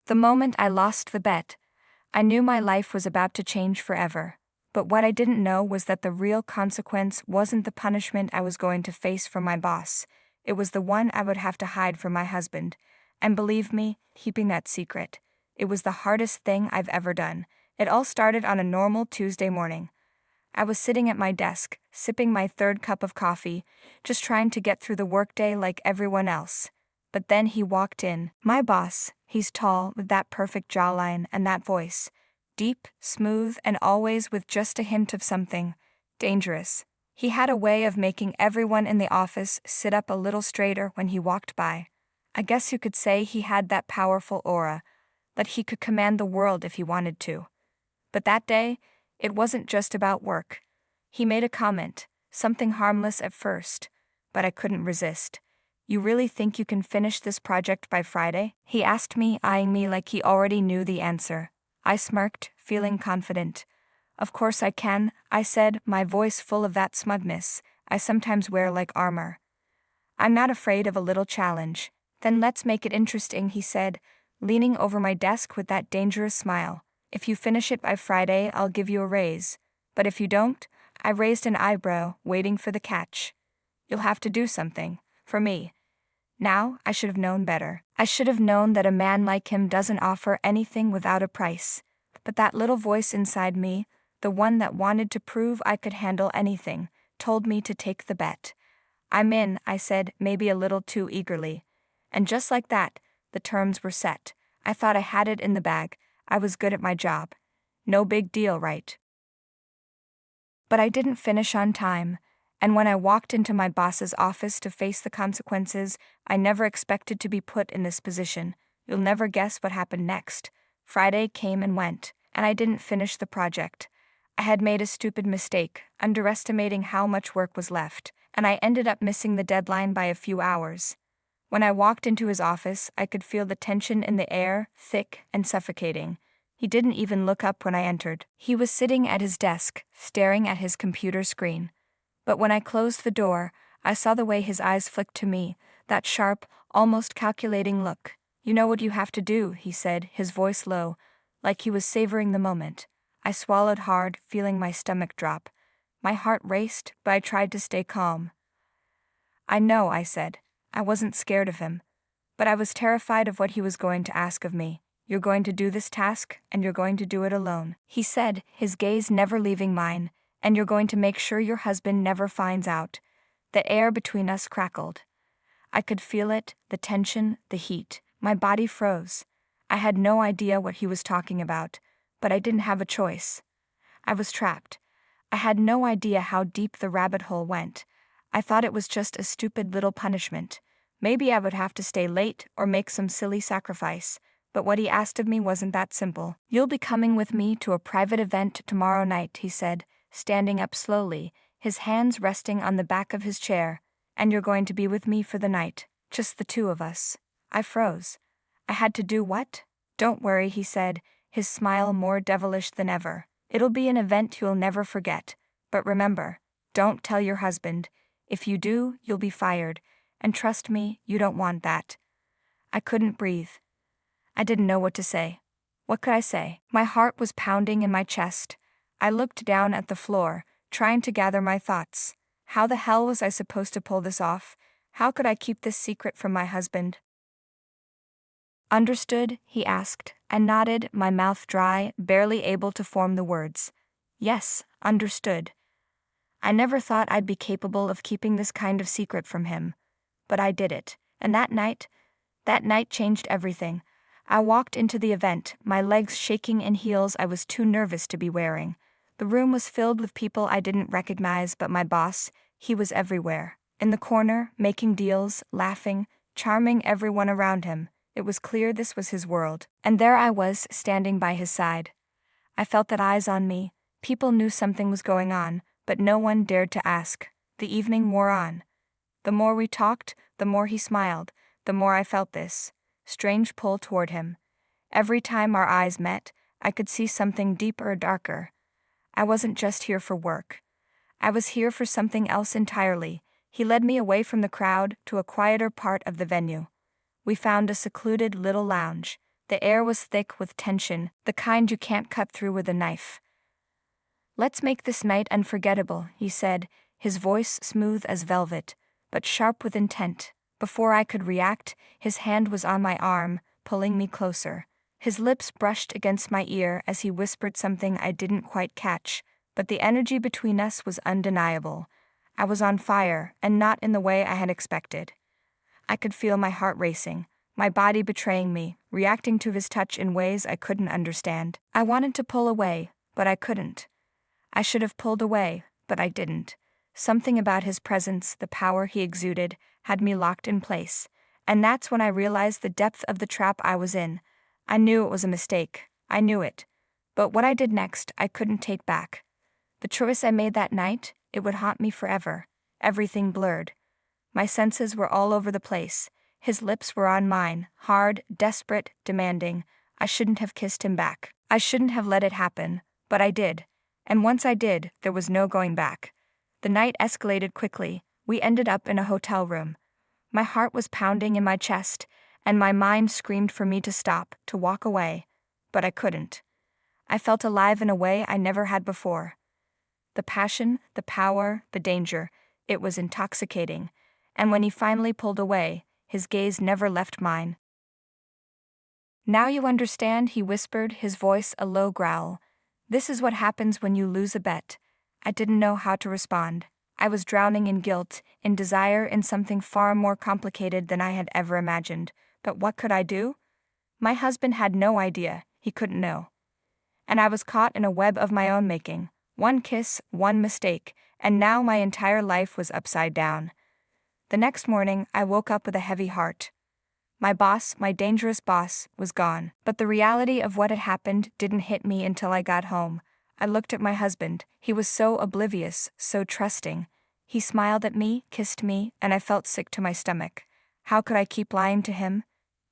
The moment I lost the bet, I knew my life was about to change forever. But what I didn't know was that the real consequence wasn't the punishment I was going to face from my boss. It was the one I would have to hide from my husband. And believe me, keeping that secret, it was the hardest thing I've ever done. It all started on a normal Tuesday morning. I was sitting at my desk, sipping my third cup of coffee, just trying to get through the workday like everyone else. But then he walked in. My boss, he's tall, with that perfect jawline and that voice. Deep, smooth, and always with just a hint of something dangerous. He had a way of making everyone in the office sit up a little straighter when he walked by. I guess you could say he had that powerful aura, that he could command the world if he wanted to. But that day, it wasn't just about work. He made a comment, something harmless at first, but I couldn't resist. "You really think you can finish this project by Friday?" he asked me, eyeing me like he already knew the answer. I smirked, feeling confident. "Of course I can," I said, my voice full of that smugness I sometimes wear like armor. "I'm not afraid of a little challenge." "Then let's make it interesting," he said, leaning over my desk with that dangerous smile. "If you finish it by Friday, I'll give you a raise. But if you don't," I raised an eyebrow, waiting for the catch. "You'll have to do something. For me." Now, I should have known better. I should have known that a man like him doesn't offer anything without a price. But that little voice inside me, the one that wanted to prove I could handle anything, told me to take the bet. "I'm in," I said, maybe a little too eagerly. And just like that, the terms were set. I thought I had it in the bag. I was good at my job. No big deal, right? But I didn't finish on time, and when I walked into my boss's office to face the consequences, I never expected to be put in this position. You'll never guess what happened next. Friday came and went, and I didn't finish the project. I had made a stupid mistake, underestimating how much work was left, and I ended up missing the deadline by a few hours. When I walked into his office, I could feel the tension in the air, thick and suffocating. He didn't even look up when I entered. He was sitting at his desk, staring at his computer screen. But when I closed the door, I saw the way his eyes flicked to me, that sharp, almost calculating look. "You know what you have to do," he said, his voice low, like he was savoring the moment. I swallowed hard, feeling my stomach drop. My heart raced, but I tried to stay calm. "I know," I said. I wasn't scared of him, but I was terrified of what he was going to ask of me. "You're going to do this task, and you're going to do it alone," he said, his gaze never leaving mine. "And you're going to make sure your husband never finds out." The air between us crackled. I could feel it, the tension, the heat. My body froze. I had no idea what he was talking about, but I didn't have a choice. I was trapped. I had no idea how deep the rabbit hole went. I thought it was just a stupid little punishment. Maybe I would have to stay late or make some silly sacrifice. But what he asked of me wasn't that simple. "You'll be coming with me to a private event tomorrow night," he said, standing up slowly, his hands resting on the back of his chair. "And you're going to be with me for the night. Just the two of us." I froze. I had to do what? "Don't worry," he said, his smile more devilish than ever. "It'll be an event you'll never forget. But remember, don't tell your husband. If you do, you'll be fired. And trust me, you don't want that." I couldn't breathe. I didn't know what to say. What could I say? My heart was pounding in my chest. I looked down at the floor, trying to gather my thoughts. How the hell was I supposed to pull this off? How could I keep this secret from my husband? "Understood?" he asked. I nodded, my mouth dry, barely able to form the words. "Yes, understood." I never thought I'd be capable of keeping this kind of secret from him. But I did it. And that night changed everything. I walked into the event, my legs shaking in heels I was too nervous to be wearing. The room was filled with people I didn't recognize, but my boss, he was everywhere. In the corner, making deals, laughing, charming everyone around him. It was clear this was his world. And there I was, standing by his side. I felt that eyes on me. People knew something was going on, but no one dared to ask. The evening wore on. The more we talked, the more he smiled, the more I felt this strange pull toward him. Every time our eyes met, I could see something deeper or darker. I wasn't just here for work. I was here for something else entirely. He led me away from the crowd to a quieter part of the venue. We found a secluded little lounge. The air was thick with tension, the kind you can't cut through with a knife. "Let's make this night unforgettable," he said, his voice smooth as velvet, but sharp with intent. Before I could react, his hand was on my arm, pulling me closer. His lips brushed against my ear as he whispered something I didn't quite catch, but the energy between us was undeniable. I was on fire, and not in the way I had expected. I could feel my heart racing, my body betraying me, reacting to his touch in ways I couldn't understand. I wanted to pull away, but I couldn't. I should have pulled away, but I didn't. Something about his presence, the power he exuded, had me locked in place. And that's when I realized the depth of the trap I was in. I knew it was a mistake. I knew it. But what I did next, I couldn't take back. The choice I made that night, it would haunt me forever. Everything blurred. My senses were all over the place. His lips were on mine, hard, desperate, demanding. I shouldn't have kissed him back. I shouldn't have let it happen, but I did. And once I did, there was no going back. The night escalated quickly. We ended up in a hotel room. My heart was pounding in my chest, and my mind screamed for me to stop, to walk away. But I couldn't. I felt alive in a way I never had before. The passion, the power, the danger, it was intoxicating. And when he finally pulled away, his gaze never left mine. "Now you understand," he whispered, his voice a low growl. "This is what happens when you lose a bet." I didn't know how to respond. I was drowning in guilt, in desire, in something far more complicated than I had ever imagined. But what could I do? My husband had no idea. He couldn't know. And I was caught in a web of my own making. One kiss, one mistake, and now my entire life was upside down. The next morning, I woke up with a heavy heart. My boss, my dangerous boss, was gone. But the reality of what had happened didn't hit me until I got home. I looked at my husband. He was so oblivious, so trusting. He smiled at me, kissed me, and I felt sick to my stomach. How could I keep lying to him?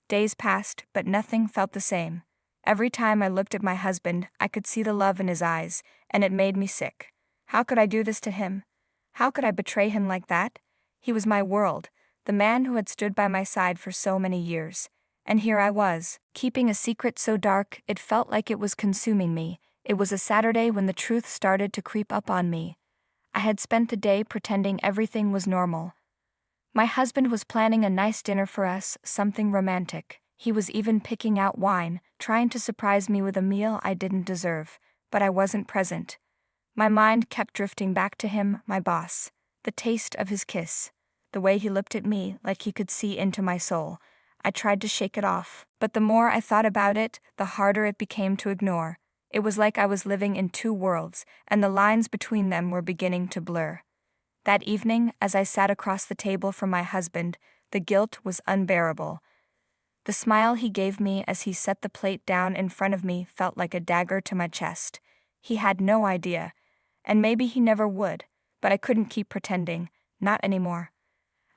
Days passed, but nothing felt the same. Every time I looked at my husband, I could see the love in his eyes, and it made me sick. How could I do this to him? How could I betray him like that? He was my world, the man who had stood by my side for so many years. And here I was, keeping a secret so dark it felt like it was consuming me. It was a Saturday when the truth started to creep up on me. I had spent the day pretending everything was normal. My husband was planning a nice dinner for us, something romantic. He was even picking out wine, trying to surprise me with a meal I didn't deserve. But I wasn't present. My mind kept drifting back to him, my boss. The taste of his kiss. The way he looked at me like he could see into my soul. I tried to shake it off, but the more I thought about it, the harder it became to ignore. It was like I was living in two worlds, and the lines between them were beginning to blur. That evening, as I sat across the table from my husband, the guilt was unbearable. The smile he gave me as he set the plate down in front of me felt like a dagger to my chest. He had no idea, and maybe he never would, but I couldn't keep pretending, not anymore.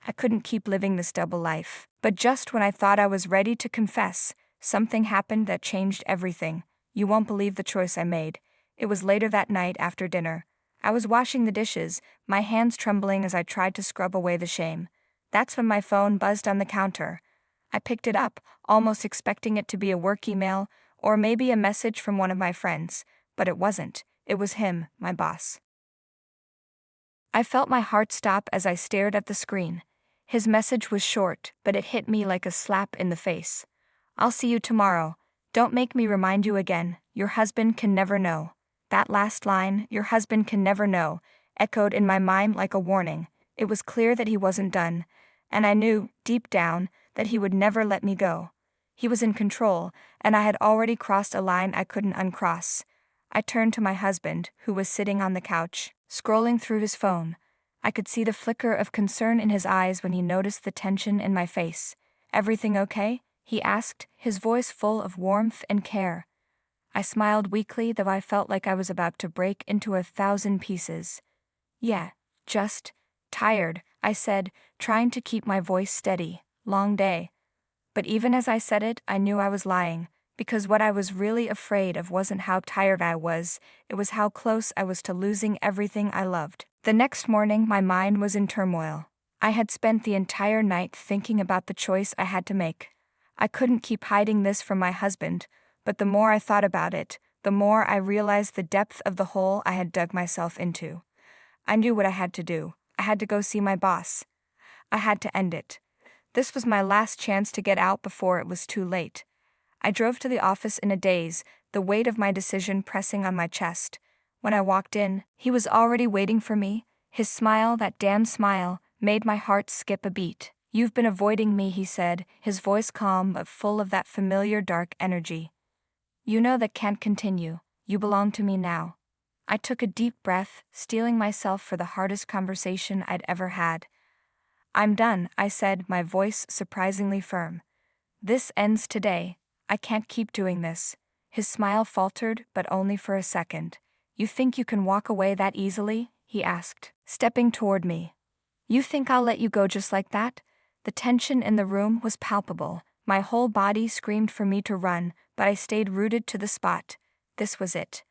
I couldn't keep living this double life. But just when I thought I was ready to confess, something happened that changed everything. You won't believe the choice I made. It was later that night after dinner. I was washing the dishes, my hands trembling as I tried to scrub away the shame. That's when my phone buzzed on the counter. I picked it up, almost expecting it to be a work email, or maybe a message from one of my friends. But it wasn't. It was him, my boss. I felt my heart stop as I stared at the screen. His message was short, but it hit me like a slap in the face. "I'll see you tomorrow. Don't make me remind you again. Your husband can never know." That last line, "your husband can never know," echoed in my mind like a warning. It was clear that he wasn't done, and I knew, deep down, that he would never let me go. He was in control, and I had already crossed a line I couldn't uncross. I turned to my husband, who was sitting on the couch, scrolling through his phone. I could see the flicker of concern in his eyes when he noticed the tension in my face. "Everything okay?" he asked, his voice full of warmth and care. I smiled weakly, though I felt like I was about to break into 1,000 pieces. "Yeah, just tired," I said, trying to keep my voice steady. "Long day." But even as I said it, I knew I was lying, because what I was really afraid of wasn't how tired I was, it was how close I was to losing everything I loved. The next morning, my mind was in turmoil. I had spent the entire night thinking about the choice I had to make. I couldn't keep hiding this from my husband, but the more I thought about it, the more I realized the depth of the hole I had dug myself into. I knew what I had to do. I had to go see my boss. I had to end it. This was my last chance to get out before it was too late. I drove to the office in a daze, the weight of my decision pressing on my chest. When I walked in, he was already waiting for me. His smile, that damn smile, made my heart skip a beat. "You've been avoiding me," he said, his voice calm but full of that familiar dark energy. "You know that can't continue. You belong to me now." I took a deep breath, steeling myself for the hardest conversation I'd ever had. "I'm done," I said, my voice surprisingly firm. "This ends today. I can't keep doing this." His smile faltered, but only for a second. "You think you can walk away that easily?" he asked, stepping toward me. "You think I'll let you go just like that?" The tension in the room was palpable. My whole body screamed for me to run, but I stayed rooted to the spot. This was it.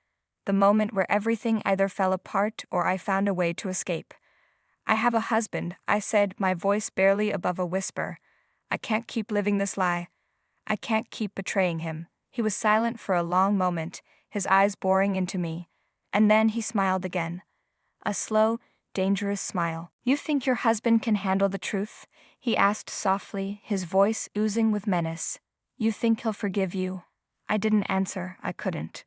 The moment where everything either fell apart or I found a way to escape. "I have a husband," I said, my voice barely above a whisper. "I can't keep living this lie. I can't keep betraying him." He was silent for a long moment, his eyes boring into me. And then he smiled again. A slow, dangerous smile. "You think your husband can handle the truth?" he asked softly, his voice oozing with menace. "You think he'll forgive you?" I didn't answer. I couldn't.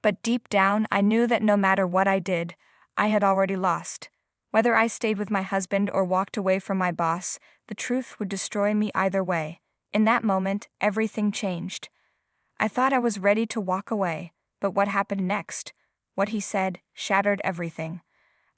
But deep down, I knew that no matter what I did, I had already lost. Whether I stayed with my husband or walked away from my boss, the truth would destroy me either way. In that moment, everything changed. I thought I was ready to walk away, but what happened next? What he said shattered everything.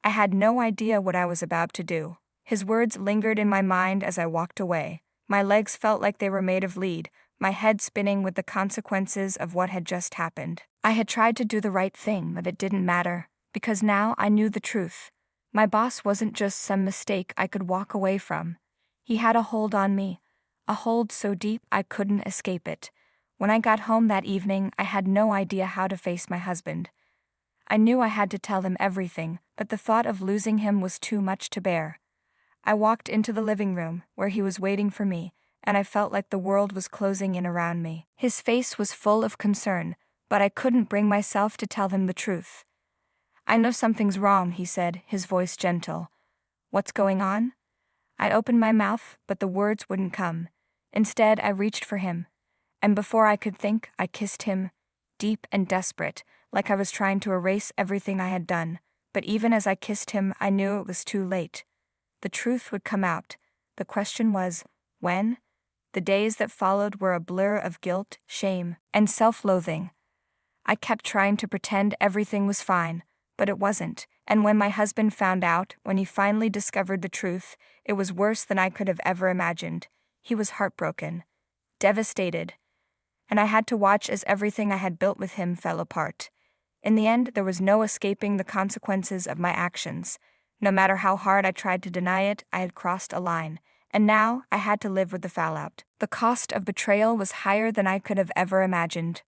I had no idea what I was about to do. His words lingered in my mind as I walked away. My legs felt like they were made of lead, my head spinning with the consequences of what had just happened. I had tried to do the right thing, but it didn't matter, because now I knew the truth. My boss wasn't just some mistake I could walk away from. He had a hold on me, a hold so deep I couldn't escape it. When I got home that evening, I had no idea how to face my husband. I knew I had to tell him everything, but the thought of losing him was too much to bear. I walked into the living room, where he was waiting for me, and I felt like the world was closing in around me. His face was full of concern, but I couldn't bring myself to tell him the truth. "I know something's wrong," he said, his voice gentle. "What's going on?" I opened my mouth, but the words wouldn't come. Instead, I reached for him. And before I could think, I kissed him, deep and desperate, like I was trying to erase everything I had done. But even as I kissed him, I knew it was too late. The truth would come out. The question was, when? The days that followed were a blur of guilt, shame, and self-loathing. I kept trying to pretend everything was fine, but it wasn't. And when my husband found out, when he finally discovered the truth, it was worse than I could have ever imagined. He was heartbroken, devastated, and I had to watch as everything I had built with him fell apart. In the end, there was no escaping the consequences of my actions. No matter how hard I tried to deny it, I had crossed a line, and now I had to live with the fallout. The cost of betrayal was higher than I could have ever imagined.